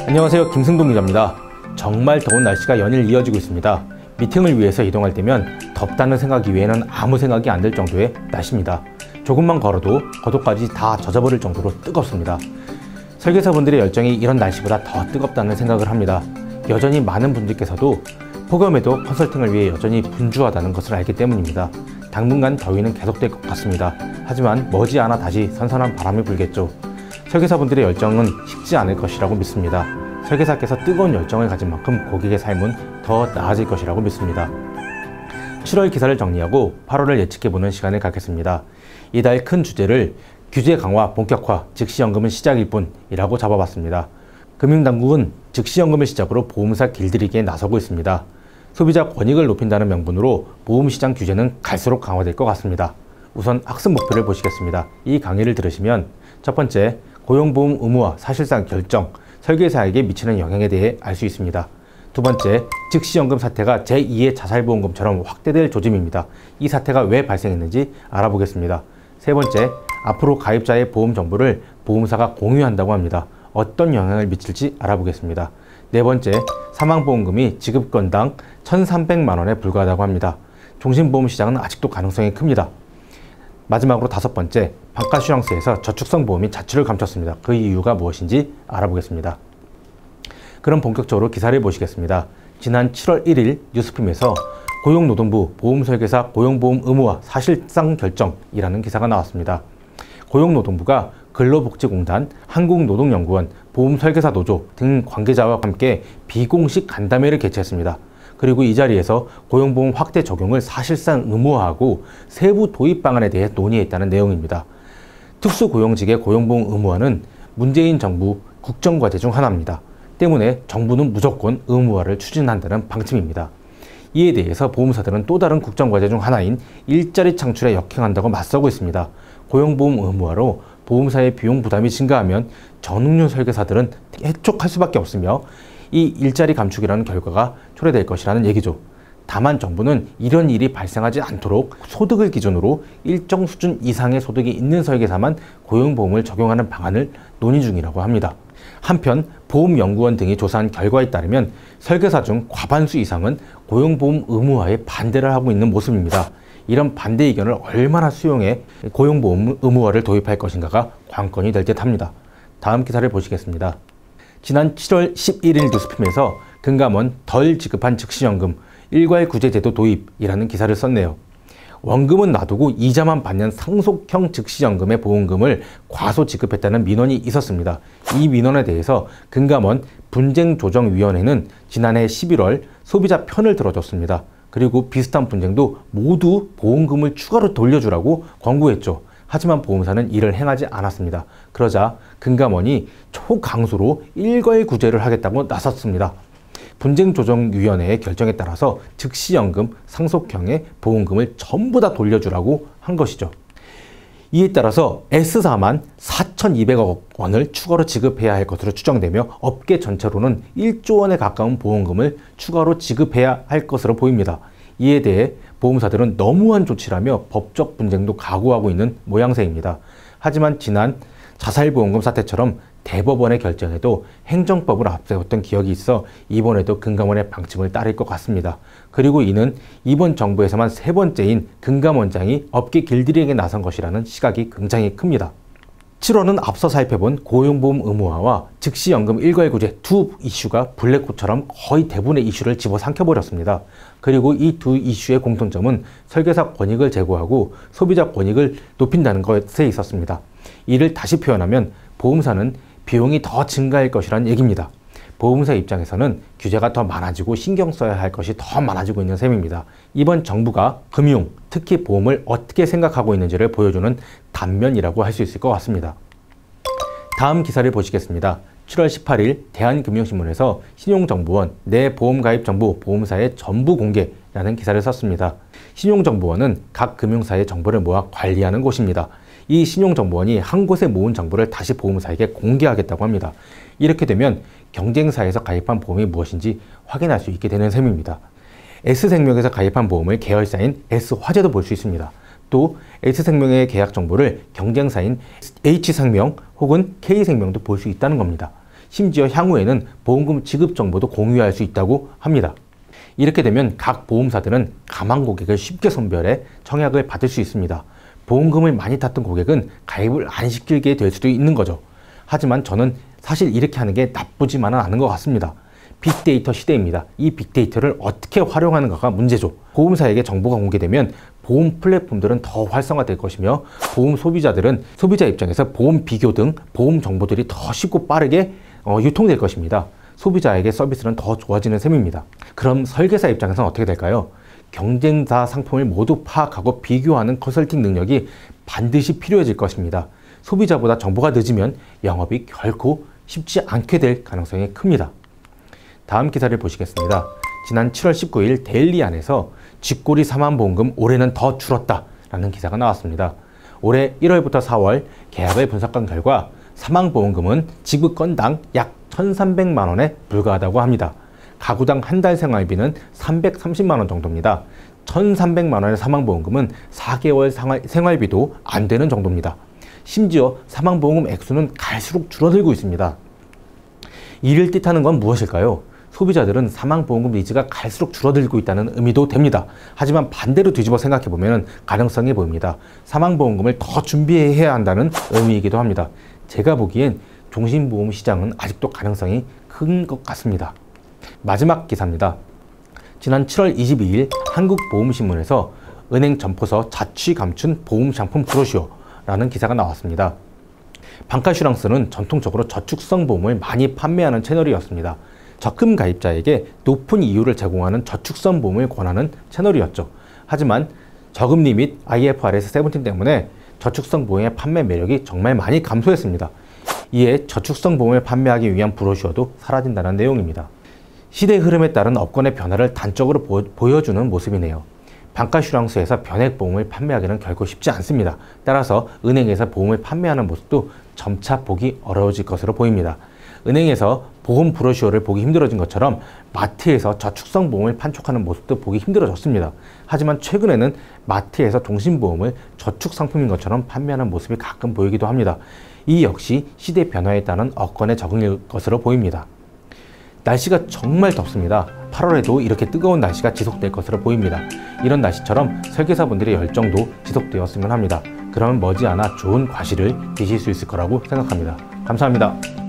안녕하세요, 김승동 기자입니다. 정말 더운 날씨가 연일 이어지고 있습니다. 미팅을 위해서 이동할 때면 덥다는 생각 이외에는 아무 생각이 안 들 정도의 날씨입니다. 조금만 걸어도 겉옷까지 다 젖어버릴 정도로 뜨겁습니다. 설계사분들의 열정이 이런 날씨보다 더 뜨겁다는 생각을 합니다. 여전히 많은 분들께서도 폭염에도 컨설팅을 위해 여전히 분주하다는 것을 알기 때문입니다. 당분간 더위는 계속될 것 같습니다. 하지만 머지않아 다시 선선한 바람이 불겠죠. 설계사분들의 열정은 식지 않을 것이라고 믿습니다. 설계사께서 뜨거운 열정을 가진 만큼 고객의 삶은 더 나아질 것이라고 믿습니다. 7월 기사를 정리하고 8월을 예측해보는 시간을 갖겠습니다. 이달 큰 주제를 규제 강화, 본격화, 즉시연금은 시작일 뿐이라고 잡아봤습니다. 금융당국은 즉시연금을 시작으로 보험사 길들이기에 나서고 있습니다. 소비자 권익을 높인다는 명분으로 보험시장 규제는 갈수록 강화될 것 같습니다. 우선 학습 목표를 보시겠습니다. 이 강의를 들으시면 첫 번째, 고용보험 의무화 사실상 결정, 설계사에게 미치는 영향에 대해 알 수 있습니다. 두 번째, 즉시연금 사태가 제2의 자살보험금처럼 확대될 조짐입니다. 이 사태가 왜 발생했는지 알아보겠습니다. 세 번째, 앞으로 가입자의 보험 정보를 보험사가 공유한다고 합니다. 어떤 영향을 미칠지 알아보겠습니다. 네 번째, 사망보험금이 지급 건당 1,300만 원에 불과하다고 합니다. 종신보험 시장은 아직도 가능성이 큽니다. 마지막으로 다섯 번째, 반가슈랑스에서 저축성 보험이 자취를 감췄습니다. 그 이유가 무엇인지 알아보겠습니다. 그럼 본격적으로 기사를 보시겠습니다. 지난 7월 1일 뉴스핌에서 고용노동부 보험설계사 고용보험 의무화 사실상 결정이라는 기사가 나왔습니다. 고용노동부가 근로복지공단, 한국노동연구원, 보험설계사노조 등 관계자와 함께 비공식 간담회를 개최했습니다. 그리고 이 자리에서 고용보험 확대 적용을 사실상 의무화하고 세부 도입 방안에 대해 논의했다는 내용입니다. 특수고용직의 고용보험 의무화는 문재인 정부 국정과제 중 하나입니다. 때문에 정부는 무조건 의무화를 추진한다는 방침입니다. 이에 대해서 보험사들은 또 다른 국정과제 중 하나인 일자리 창출에 역행한다고 맞서고 있습니다. 고용보험 의무화로 보험사의 비용 부담이 증가하면 전업류 설계사들은 해촉할 수밖에 없으며 이 일자리 감축이라는 결과가 초래될 것이라는 얘기죠. 다만 정부는 이런 일이 발생하지 않도록 소득을 기준으로 일정 수준 이상의 소득이 있는 설계사만 고용보험을 적용하는 방안을 논의 중이라고 합니다. 한편 보험연구원 등이 조사한 결과에 따르면 설계사 중 과반수 이상은 고용보험 의무화에 반대를 하고 있는 모습입니다. 이런 반대 의견을 얼마나 수용해 고용보험 의무화를 도입할 것인가가 관건이 될 듯합니다. 다음 기사를 보시겠습니다. 지난 7월 11일 뉴스핌에서 금감원 덜 지급한 즉시연금 일괄구제제도 도입이라는 기사를 썼네요. 원금은 놔두고 이자만 받는 상속형 즉시연금의 보험금을 과소 지급했다는 민원이 있었습니다. 이 민원에 대해서 금감원 분쟁조정위원회는 지난해 11월 소비자 편을 들어줬습니다. 그리고 비슷한 분쟁도 모두 보험금을 추가로 돌려주라고 권고했죠. 하지만 보험사는 이를 행하지 않았습니다. 그러자 금감원이 초강수로 일괄구제를 하겠다고 나섰습니다. 분쟁조정위원회의 결정에 따라서 즉시연금 상속형의 보험금을 전부 다 돌려주라고 한 것이죠. 이에 따라서 S사만 4,200억 원을 추가로 지급해야 할 것으로 추정되며 업계 전체로는 1조 원에 가까운 보험금을 추가로 지급해야 할 것으로 보입니다. 이에 대해 보험사들은 너무한 조치라며 법적 분쟁도 각오하고 있는 모양새입니다. 하지만 지난 자살보험금 사태처럼 대법원의 결정에도 행정법을 앞세웠던 기억이 있어 이번에도 금감원의 방침을 따를 것 같습니다. 그리고 이는 이번 정부에서만 세 번째인 금감원장이 업계 길들이기에 나선 것이라는 시각이 굉장히 큽니다. 7월은 앞서 살펴본 고용보험 의무화와 즉시연금 일괄구제 두 이슈가 블랙홀처럼 거의 대부분의 이슈를 집어삼켜버렸습니다. 그리고 이 두 이슈의 공통점은 설계사 권익을 제고하고 소비자 권익을 높인다는 것에 있었습니다. 이를 다시 표현하면 보험사는 비용이 더 증가할 것이라는 얘기입니다. 보험사 입장에서는 규제가 더 많아지고 신경 써야 할 것이 더 많아지고 있는 셈입니다. 이번 정부가 금융, 특히 보험을 어떻게 생각하고 있는지를 보여주는 단면이라고 할 수 있을 것 같습니다. 다음 기사를 보시겠습니다. 7월 18일 대한금융신문에서 신용정보원 내 보험가입 정보 보험사의 전부 공개라는 기사를 썼습니다. 신용정보원은 각 금융사의 정보를 모아 관리하는 곳입니다. 이 신용정보원이 한 곳에 모은 정보를 다시 보험사에게 공개하겠다고 합니다. 이렇게 되면 경쟁사에서 가입한 보험이 무엇인지 확인할 수 있게 되는 셈입니다. S생명에서 가입한 보험을 계열사인 S화재도 볼 수 있습니다. 또 S생명의 계약 정보를 경쟁사인 H생명 혹은 K생명도 볼 수 있다는 겁니다. 심지어 향후에는 보험금 지급 정보도 공유할 수 있다고 합니다. 이렇게 되면 각 보험사들은 가망 고객을 쉽게 선별해 청약을 받을 수 있습니다. 보험금을 많이 탔던 고객은 가입을 안 시키게 될 수도 있는 거죠. 하지만 저는 사실 이렇게 하는 게 나쁘지만은 않은 것 같습니다. 빅데이터 시대입니다. 이 빅데이터를 어떻게 활용하는가가 문제죠. 보험사에게 정보가 공개되면 보험 플랫폼들은 더 활성화될 것이며 보험 소비자들은 소비자 입장에서 보험 비교 등 보험 정보들이 더 쉽고 빠르게 유통될 것입니다. 소비자에게 서비스는 더 좋아지는 셈입니다. 그럼 설계사 입장에서는 어떻게 될까요? 경쟁사 상품을 모두 파악하고 비교하는 컨설팅 능력이 반드시 필요해질 것입니다. 소비자보다 정보가 늦으면 영업이 결코 쉽지 않게 될 가능성이 큽니다. 다음 기사를 보시겠습니다. 지난 7월 19일 데일리안에서 쥐꼬리 사망보험금 올해는 더 줄었다 라는 기사가 나왔습니다. 올해 1월부터 4월 계약을 분석한 결과 사망보험금은 지급 건당 약 1,300만 원에 불과하다고 합니다. 가구당 한 달 생활비는 330만 원 정도입니다. 1,300만 원의 사망보험금은 4개월 생활비도 안 되는 정도입니다. 심지어 사망보험금 액수는 갈수록 줄어들고 있습니다. 이를 뜻하는 건 무엇일까요? 소비자들은 사망보험금 니즈가 갈수록 줄어들고 있다는 의미도 됩니다. 하지만 반대로 뒤집어 생각해보면 가능성이 보입니다. 사망보험금을 더 준비해야 한다는 의미이기도 합니다. 제가 보기엔 종신보험 시장은 아직도 가능성이 큰 것 같습니다. 마지막 기사입니다. 지난 7월 22일 한국보험신문에서 은행 점포서 자취 감춘 보험 상품 브로셔라는 기사가 나왔습니다. 방카슈랑스는 전통적으로 저축성 보험을 많이 판매하는 채널이었습니다. 적금 가입자에게 높은 이율을 제공하는 저축성 보험을 권하는 채널이었죠. 하지만 저금리 및 IFRS 17 때문에 저축성 보험의 판매 매력이 정말 많이 감소했습니다. 이에 저축성 보험을 판매하기 위한 브로셔도 사라진다는 내용입니다. 시대 흐름에 따른 업권의 변화를 단적으로 보여주는 모습이네요. 방카슈랑스에서 변액보험을 판매하기는 결코 쉽지 않습니다. 따라서 은행에서 보험을 판매하는 모습도 점차 보기 어려워질 것으로 보입니다. 은행에서 보험 브로셔를 보기 힘들어진 것처럼 마트에서 저축성 보험을 판촉하는 모습도 보기 힘들어졌습니다. 하지만 최근에는 마트에서 종신보험을 저축 상품인 것처럼 판매하는 모습이 가끔 보이기도 합니다. 이 역시 시대 변화에 따른 업권의 적응일 것으로 보입니다. 날씨가 정말 덥습니다. 8월에도 이렇게 뜨거운 날씨가 지속될 것으로 보입니다. 이런 날씨처럼 설계사분들의 열정도 지속되었으면 합니다. 그러면 머지않아 좋은 과실을 드실 수 있을 거라고 생각합니다. 감사합니다.